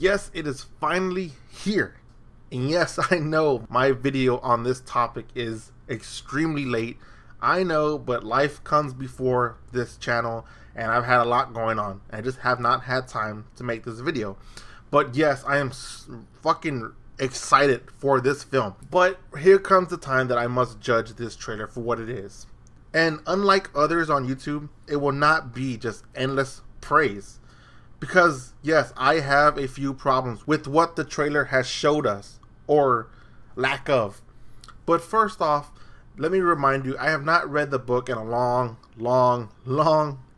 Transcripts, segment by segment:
Yes, it is finally here. And yes, I know my video on this topic is extremely late. I know, but life comes before this channel, and I've had a lot going on. I just have not had time to make this video. But yes, I am fucking excited for this film. But here comes the time that I must judge this trailer for what it is. And unlike others on YouTube, it will not be just endless praise. Because yes, I have a few problems with what the trailer has showed us, or lack of. But first off, let me remind you, I have not read the book in a long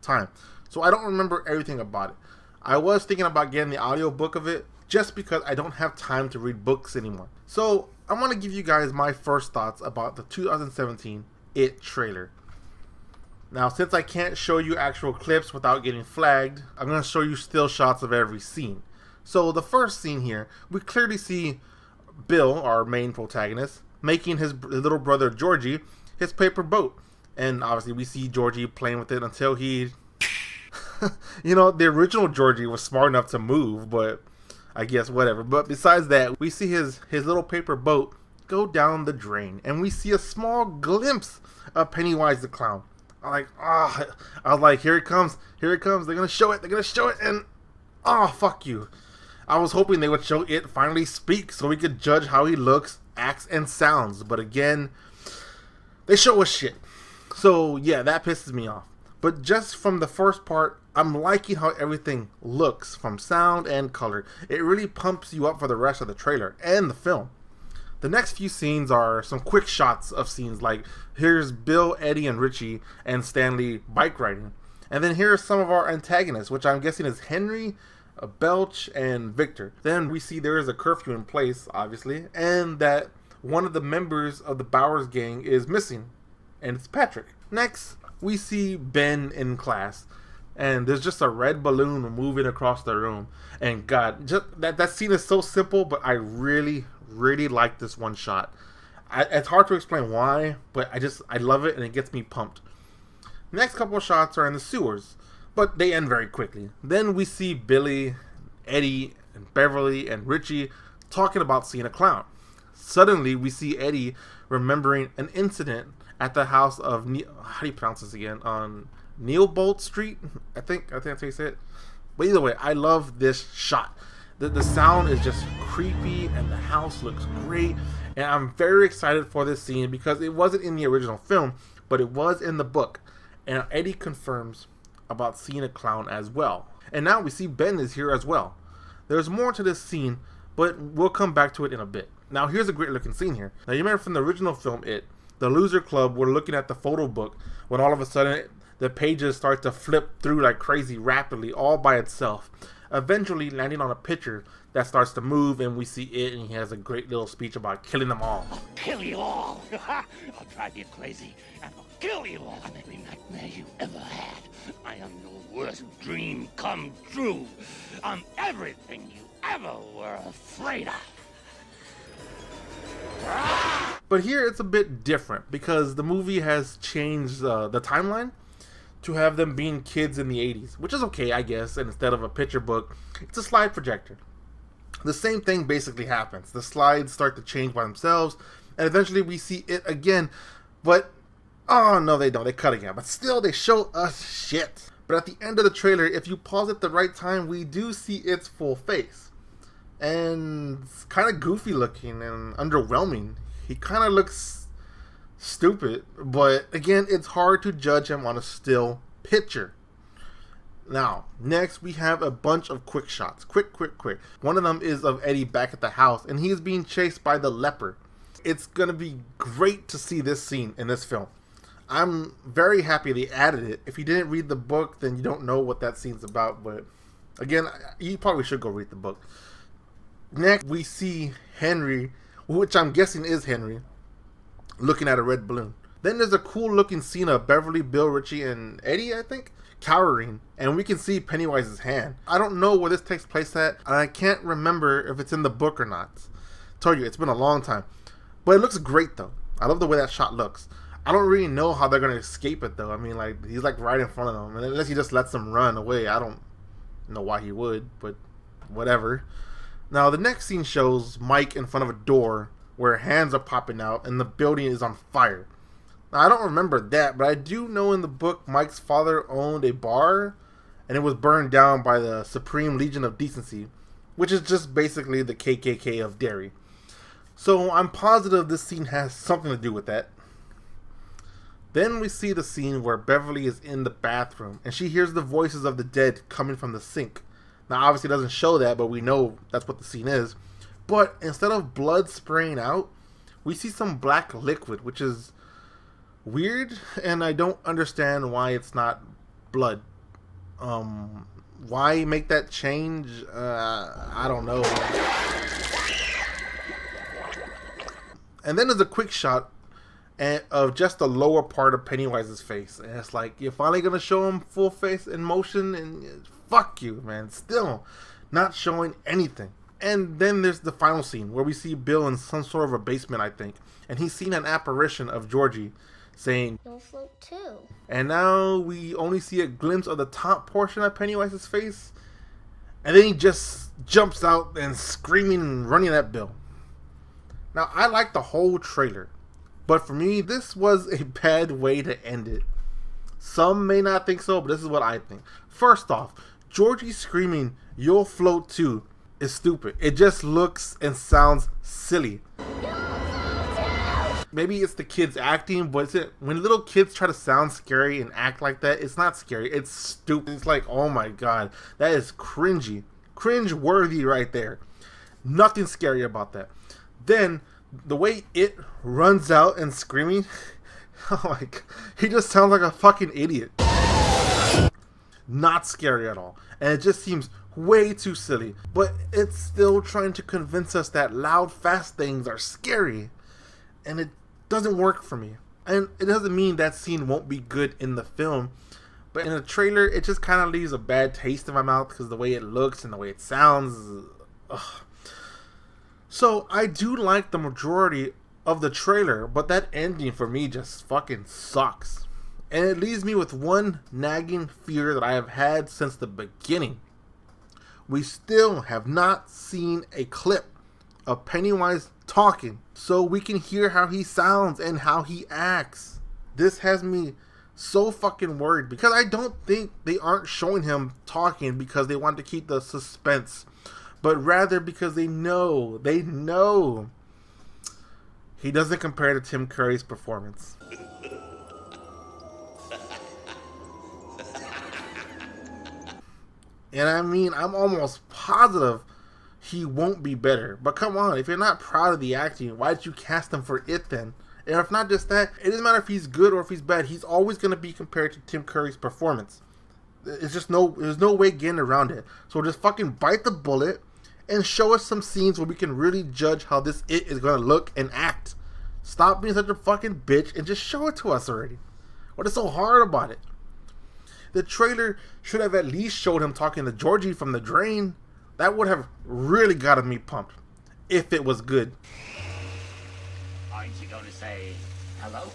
time. So I don't remember everything about it. I was thinking about getting the audiobook of it, just because I don't have time to read books anymore. So I want to give you guys my first thoughts about the 2017 It trailer. Now, since I can't show you actual clips without getting flagged, I'm going to show you still shots of every scene. So the first scene here, we clearly see Bill, our main protagonist, making his little brother Georgie his paper boat. And obviously we see Georgie playing with it until he... you know, the original Georgie was smart enough to move, but I guess whatever. But besides that, we see his little paper boat go down the drain. And we see a small glimpse of Pennywise the Clown. I was like, here it comes, they're gonna show it, and fuck you. I was hoping they would show it finally speak so we could judge how he looks, acts, and sounds, but again, they show us shit. So yeah, that pisses me off. But just from the first part, I'm liking how everything looks from sound and color. It really pumps you up for the rest of the trailer and the film. The next few scenes are some quick shots of scenes, like here's Bill, Eddie, and Richie and Stanley bike riding. And then here's some of our antagonists, which I'm guessing is Henry, Belch, and Victor. Then we see there is a curfew in place, obviously, and that one of the members of the Bowers gang is missing, and it's Patrick. Next, we see Ben in class, and there's just a red balloon moving across the room. And God, just that scene is so simple, but I really like this one shot. It's hard to explain why, but I love it, and it gets me pumped. Next couple of shots are in the sewers, but they end very quickly. Then we see Billy, Eddie, and Beverly, and Richie talking about seeing a clown. Suddenly, we see Eddie remembering an incident at the house of how do you pronounce this again? On Neilbolt Street, I think that's how you say it. But either way, I love this shot. The sound is just creepy, and the house looks great, and I'm very excited for this scene because it wasn't in the original film, but it was in the book. And Eddie confirms about seeing a clown as well. And now we see Ben is here as well. There's more to this scene, but we'll come back to it in a bit. Now here's a great looking scene here. Now you remember from the original film, the Loser Club were looking at the photo book when all of a sudden the pages start to flip through like crazy rapidly all by itself, eventually landing on a picture that starts to move, and we see it, and he has a great little speech about killing them all. I'll kill you all. I'll drive you crazy, and I'll kill you all. I'm every nightmare you ever had. I am your worst dream come true. I'm everything you ever were afraid of. But here it's a bit different because the movie has changed the timeline to have them being kids in the 80s, which is okay, I guess, and instead of a picture book, it's a slide projector. The same thing basically happens. The slides start to change by themselves, and eventually we see it again, but, oh no they don't, they cut again, but still they show us shit. But at the end of the trailer, if you pause at the right time, we do see its full face. And it's kind of goofy looking and underwhelming. He kind of looks stupid, but again, it's hard to judge him on a still picture. Now, next we have a bunch of quick shots. Quick. One of them is of Eddie back at the house, and he's being chased by the leper. It's gonna be great to see this scene in this film. I'm very happy they added it. If you didn't read the book, then you don't know what that scene's about, but again, you probably should go read the book. Next, we see Henry, which I'm guessing is Henry, looking at a red balloon. Then there's a cool looking scene of Beverly, Bill, Richie, and Eddie, I think, cowering, and we can see Pennywise's hand. I don't know where this takes place at, and I can't remember if it's in the book or not. Told you, it's been a long time. But it looks great though. I love the way that shot looks. I don't really know how they're going to escape it though. I mean, like, he's like right in front of them, and unless he just lets them run away, I don't know why he would, but whatever. Now the next scene shows Mike in front of a door where hands are popping out and the building is on fire. Now I don't remember that, but I do know in the book Mike's father owned a bar and it was burned down by the Supreme Legion of Decency, which is just basically the KKK of Derry. So I'm positive this scene has something to do with that. Then we see the scene where Beverly is in the bathroom and she hears the voices of the dead coming from the sink. Now obviously it doesn't show that, but we know that's what the scene is. But instead of blood spraying out, we see some black liquid, which is weird, and I don't understand why it's not blood. Why make that change? I don't know. And then there's a quick shot of just the lower part of Pennywise's face, and it's like you're finally gonna show him full face in motion, and fuck you, man. Still not showing anything. And then there's the final scene where we see Bill in some sort of a basement, I think, and he's seen an apparition of Georgie saying, "You'll float too." And now we only see a glimpse of the top portion of Pennywise's face, and then he just jumps out and screaming and running at Bill. Now I like the whole trailer, but for me this was a bad way to end it. Some may not think so, but this is what I think. First off, Georgie screaming "You'll float too" is stupid. It just looks and sounds silly. Maybe it's the kids acting, but when little kids try to sound scary and act like that, it's not scary. It's stupid. It's like, oh my god, that is cringy. Cringe-worthy right there. Nothing scary about that. Then, the way it runs out and screaming, oh my god, he just sounds like a fucking idiot. Not scary at all. And it just seems way too silly. But it's still trying to convince us that loud, fast things are scary. And it doesn't work for me. And it doesn't mean that scene won't be good in the film, but in the trailer it just kind of leaves a bad taste in my mouth because the way it looks and the way it sounds. Ugh. So I do like the majority of the trailer, but that ending for me just fucking sucks. And it leaves me with one nagging fear that I have had since the beginning. We still have not seen a clip of Pennywise talking so we can hear how he sounds and how he acts. This has me so fucking worried because I don't think they aren't showing him talking because they want to keep the suspense, but rather because they know he doesn't compare to Tim Curry's performance. And I mean, I'm almost positive he won't be better. But come on, if you're not proud of the acting, why did you cast him for it then? And if not just that, it doesn't matter if he's good or if he's bad. He's always going to be compared to Tim Curry's performance. It's just there's no way getting around it. So just fucking bite the bullet and show us some scenes where we can really judge how this it is going to look and act. Stop being such a fucking bitch and just show it to us already. What is so hard about it? The trailer should have at least showed him talking to Georgie from the drain. That would have really gotten me pumped, if it was good. Aren't you going to say hello?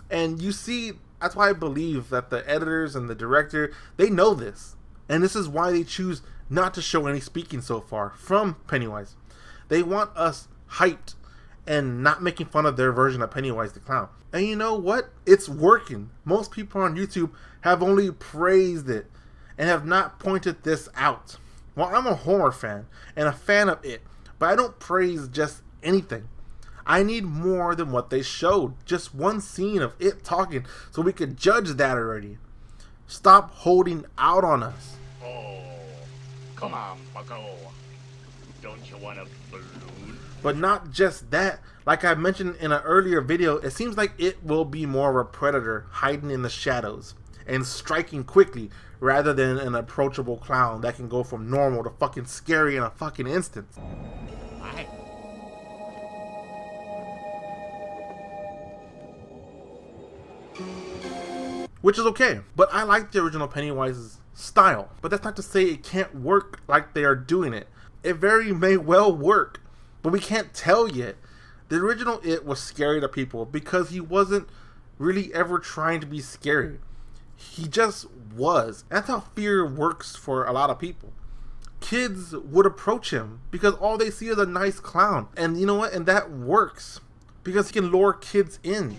And you see, that's why I believe that the editors and the director, they know this. And this is why they choose not to show any speaking so far from Pennywise. They want us hyped and not making fun of their version of Pennywise the Clown. And you know what? It's working. Most people on YouTube have only praised it and have not pointed this out. Well, I'm a horror fan and a fan of it, but I don't praise just anything. I need more than what they showed. Just one scene of it talking so we could judge that already. Stop holding out on us. Oh, come on, bucko. Don't you want a balloon? But not just that. Like I mentioned in an earlier video, it seems like it will be more of a predator hiding in the shadows and striking quickly rather than an approachable clown that can go from normal to fucking scary in a fucking instant. Why? Which is okay, but I like the original Pennywise's style. But that's not to say it can't work like they are doing it. It very may well work, but we can't tell yet. The original It was scary to people because he wasn't really ever trying to be scary. He just was. That's how fear works for a lot of people. kids would approach him because all they see is a nice clown. And you know what? And that works because he can lure kids in.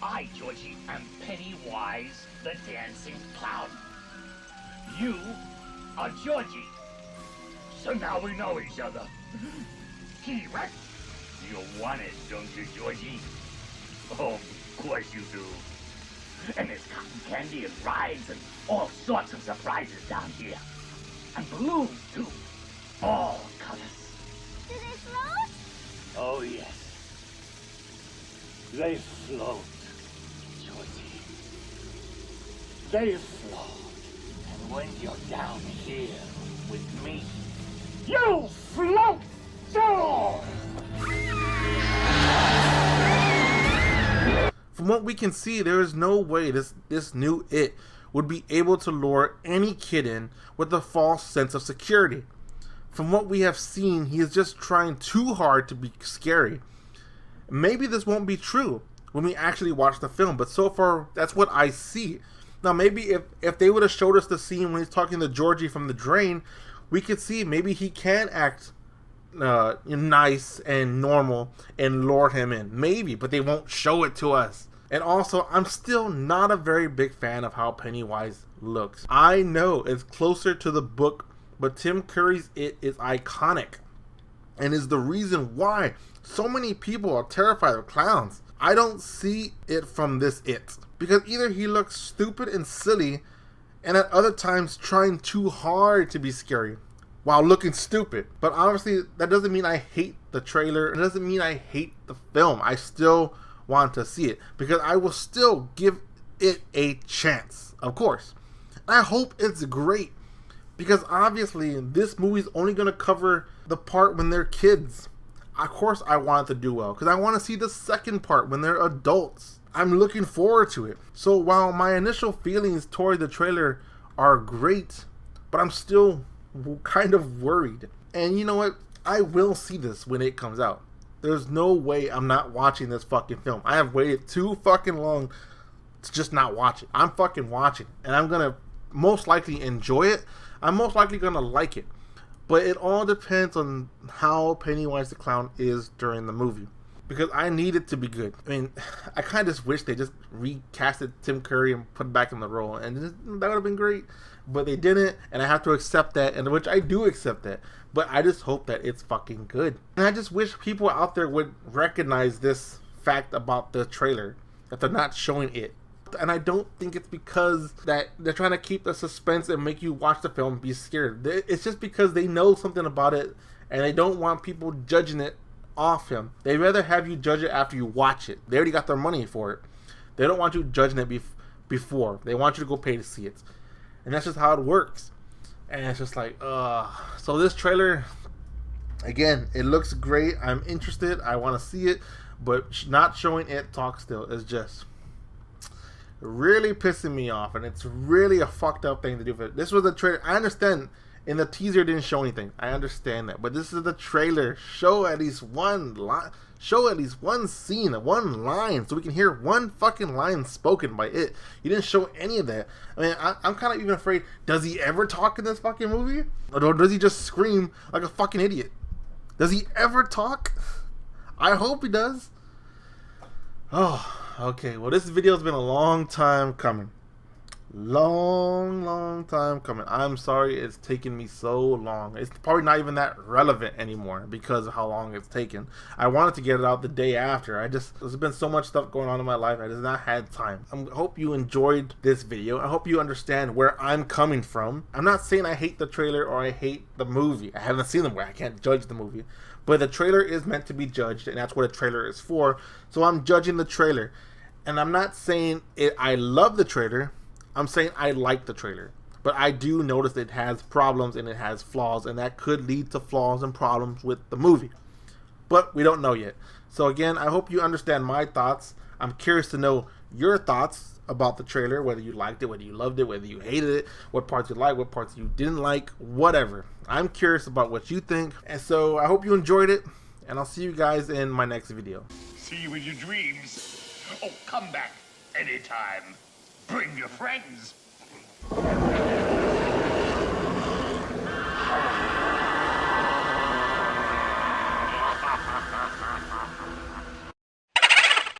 I, Georgie, am Pennywise the Dancing Clown. You are Georgie. So now we know each other. T-Rex, you want it, don't you, Georgie? Oh, of course you do. And there's cotton candy and rides and all sorts of surprises down here. And balloons, too. All colors. Do they float? Oh, yes. They float, Georgie. They float. And when you're down here with me, you float too! From what we can see, there is no way this new It would be able to lure any kid in with a false sense of security. From what we have seen, he is just trying too hard to be scary. Maybe this won't be true when we actually watch the film, but so far, that's what I see. Now, maybe if they would have showed us the scene when he's talking to Georgie from the drain, we could see maybe he can act nice and normal and lure him in. Maybe, but they won't show it to us. And also, I'm still not a very big fan of how Pennywise looks. I know it's closer to the book, but Tim Curry's It is iconic and is the reason why so many people are terrified of clowns. I don't see it from this It, because either he looks stupid and silly and at other times trying too hard to be scary while looking stupid. But obviously that doesn't mean I hate the trailer. It doesn't mean I hate the film. I still want to see it because I will still give it a chance, of course. I hope it's great because obviously this movie is only going to cover the part when they're kids. Of course I want it to do well because I want to see the second part when they're adults. I'm looking forward to it. So while my initial feelings toward the trailer are great, but I'm still kind of worried. And you know what? I will see this when it comes out. There's no way I'm not watching this fucking film. I have waited too fucking long to just not watch it. I'm fucking watching it. And I'm gonna most likely enjoy it. I'm most likely gonna like it. But it all depends on how Pennywise the Clown is during the movie. Because I need it to be good. I mean, I kind of just wish they just recasted Tim Curry and put him back in the role. And that would have been great. But they didn't, and I have to accept that, and which I do accept that. But I just hope that it's fucking good. And I just wish people out there would recognize this fact about the trailer, that they're not showing it. And I don't think it's because that they're trying to keep the suspense and make you watch the film and be scared. It's just because they know something about it, and they don't want people judging it off him. They'd rather have you judge it after you watch it. They already got their money for it. They don't want you judging it before. They want you to go pay to see it. And that's just how it works. And it's just like, so this trailer, again, it looks great. I'm interested. I want to see it. But not showing it talk still is just really pissing me off. And it's really a fucked up thing to do. This was a trailer. I understand in the teaser it didn't show anything. I understand that. But this is the trailer. Show at least one line. Show at least one scene, one line, so we can hear one fucking line spoken by it. You didn't show any of that. I mean, I'm kind of even afraid, does he ever talk in this fucking movie? Or does he just scream like a fucking idiot? Does he ever talk? I hope he does. Oh, okay. Well, this video has been a long time coming. Long time coming. I'm sorry it's taken me so long. It's probably not even that relevant anymore because of how long it's taken. I wanted to get it out the day after. There's been so much stuff going on in my life. I just not had time. I hope you enjoyed this video. I hope you understand where I'm coming from. I'm not saying I hate the trailer or I hate the movie. I haven't seen the movie. I can't judge the movie. But the trailer is meant to be judged, and that's what a trailer is for. So I'm judging the trailer. And I'm not saying I love the trailer. I'm saying I like the trailer, but I do notice it has problems and it has flaws, and that could lead to flaws and problems with the movie. But we don't know yet. So again, I hope you understand my thoughts. I'm curious to know your thoughts about the trailer, whether you liked it, whether you loved it, whether you hated it, what parts you liked, what parts you didn't like, whatever. I'm curious about what you think. And so I hope you enjoyed it, and I'll see you guys in my next video. See you in your dreams. Oh, come back anytime. Bring your friends.